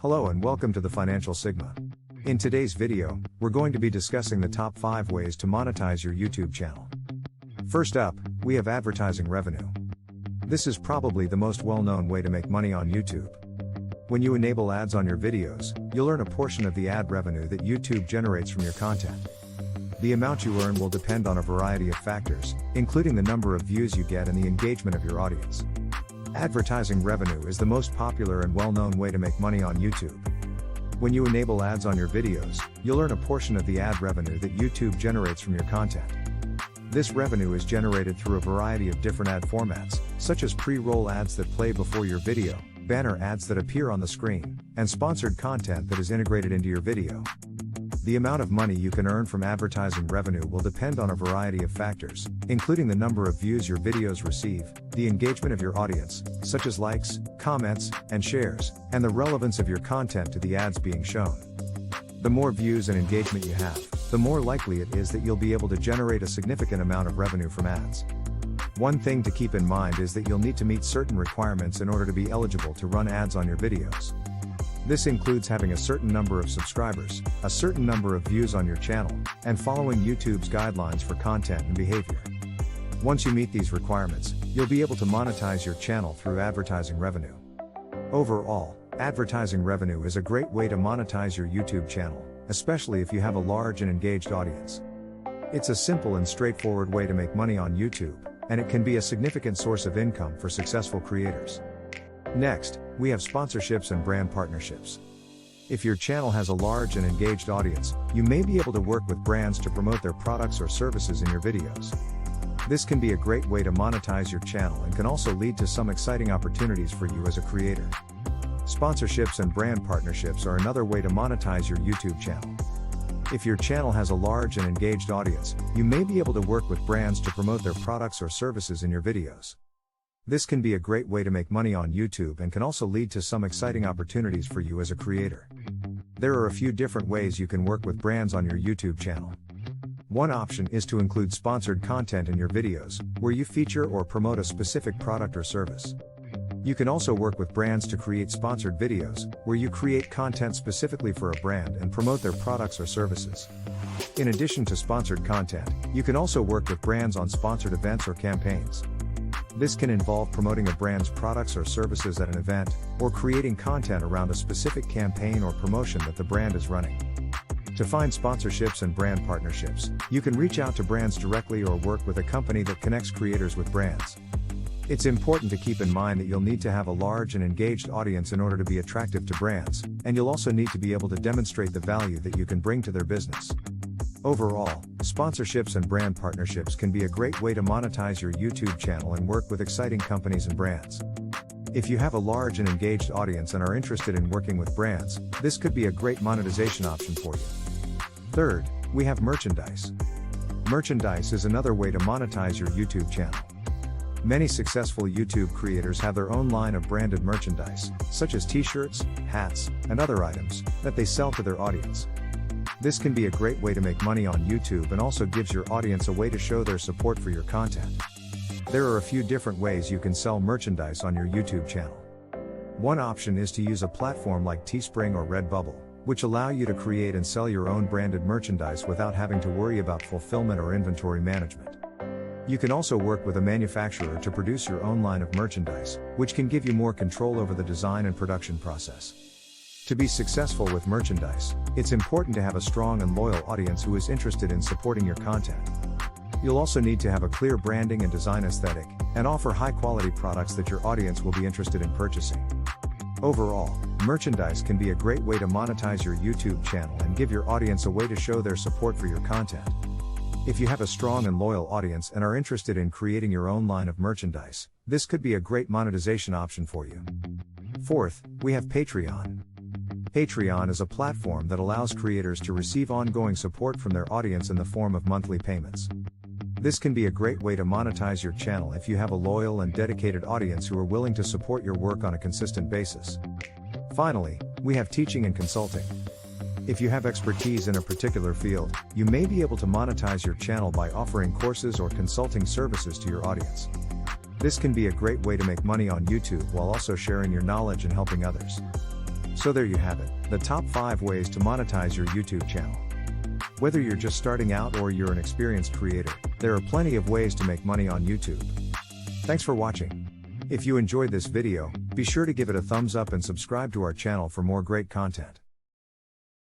Hello and welcome to the Financial Sigma. In today's video, we're going to be discussing the top 5 ways to monetize your YouTube channel. First up, we have advertising revenue. This is probably the most well-known way to make money on YouTube. When you enable ads on your videos, you'll earn a portion of the ad revenue that YouTube generates from your content. The amount you earn will depend on a variety of factors, including the number of views you get and the engagement of your audience. Advertising revenue is the most popular and well-known way to make money on YouTube. When you enable ads on your videos, you'll earn a portion of the ad revenue that YouTube generates from your content. This revenue is generated through a variety of different ad formats, such as pre-roll ads that play before your video, banner ads that appear on the screen, and sponsored content that is integrated into your video. The amount of money you can earn from advertising revenue will depend on a variety of factors, including the number of views your videos receive, the engagement of your audience, such as likes, comments, and shares, and the relevance of your content to the ads being shown. The more views and engagement you have, the more likely it is that you'll be able to generate a significant amount of revenue from ads. One thing to keep in mind is that you'll need to meet certain requirements in order to be eligible to run ads on your videos. This includes having a certain number of subscribers, a certain number of views on your channel, and following YouTube's guidelines for content and behavior. Once you meet these requirements, you'll be able to monetize your channel through advertising revenue. Overall, advertising revenue is a great way to monetize your YouTube channel, especially if you have a large and engaged audience. It's a simple and straightforward way to make money on YouTube, and it can be a significant source of income for successful creators. Next, we have sponsorships and brand partnerships. If your channel has a large and engaged audience, you may be able to work with brands to promote their products or services in your videos. This can be a great way to monetize your channel and can also lead to some exciting opportunities for you as a creator. Sponsorships and brand partnerships are another way to monetize your YouTube channel. If your channel has a large and engaged audience, you may be able to work with brands to promote their products or services in your videos. This can be a great way to make money on YouTube and can also lead to some exciting opportunities for you as a creator. There are a few different ways you can work with brands on your YouTube channel. One option is to include sponsored content in your videos, where you feature or promote a specific product or service. You can also work with brands to create sponsored videos, where you create content specifically for a brand and promote their products or services. In addition to sponsored content, you can also work with brands on sponsored events or campaigns. This can involve promoting a brand's products or services at an event, or creating content around a specific campaign or promotion that the brand is running. To find sponsorships and brand partnerships, you can reach out to brands directly or work with a company that connects creators with brands. It's important to keep in mind that you'll need to have a large and engaged audience in order to be attractive to brands, and you'll also need to be able to demonstrate the value that you can bring to their business. Overall, sponsorships and brand partnerships can be a great way to monetize your YouTube channel and work with exciting companies and brands. If you have a large and engaged audience and are interested in working with brands, this could be a great monetization option for you. Third, we have merchandise. Merchandise is another way to monetize your YouTube channel. Many successful YouTube creators have their own line of branded merchandise, such as t-shirts, hats, and other items, that they sell to their audience. This can be a great way to make money on YouTube and also gives your audience a way to show their support for your content. There are a few different ways you can sell merchandise on your YouTube channel. One option is to use a platform like Teespring or Redbubble, which allow you to create and sell your own branded merchandise without having to worry about fulfillment or inventory management. You can also work with a manufacturer to produce your own line of merchandise, which can give you more control over the design and production process. To be successful with merchandise, it's important to have a strong and loyal audience who is interested in supporting your content. You'll also need to have a clear branding and design aesthetic, and offer high-quality products that your audience will be interested in purchasing. Overall, merchandise can be a great way to monetize your YouTube channel and give your audience a way to show their support for your content. If you have a strong and loyal audience and are interested in creating your own line of merchandise, this could be a great monetization option for you. Fourth, we have Patreon. Patreon is a platform that allows creators to receive ongoing support from their audience in the form of monthly payments. This can be a great way to monetize your channel if you have a loyal and dedicated audience who are willing to support your work on a consistent basis. Finally, we have teaching and consulting. If you have expertise in a particular field, you may be able to monetize your channel by offering courses or consulting services to your audience. This can be a great way to make money on YouTube while also sharing your knowledge and helping others. So there you have it, the top 5 ways to monetize your YouTube channel. Whether you're just starting out or you're an experienced creator, there are plenty of ways to make money on YouTube. Thanks for watching. If you enjoyed this video, be sure to give it a thumbs up and subscribe to our channel for more great content.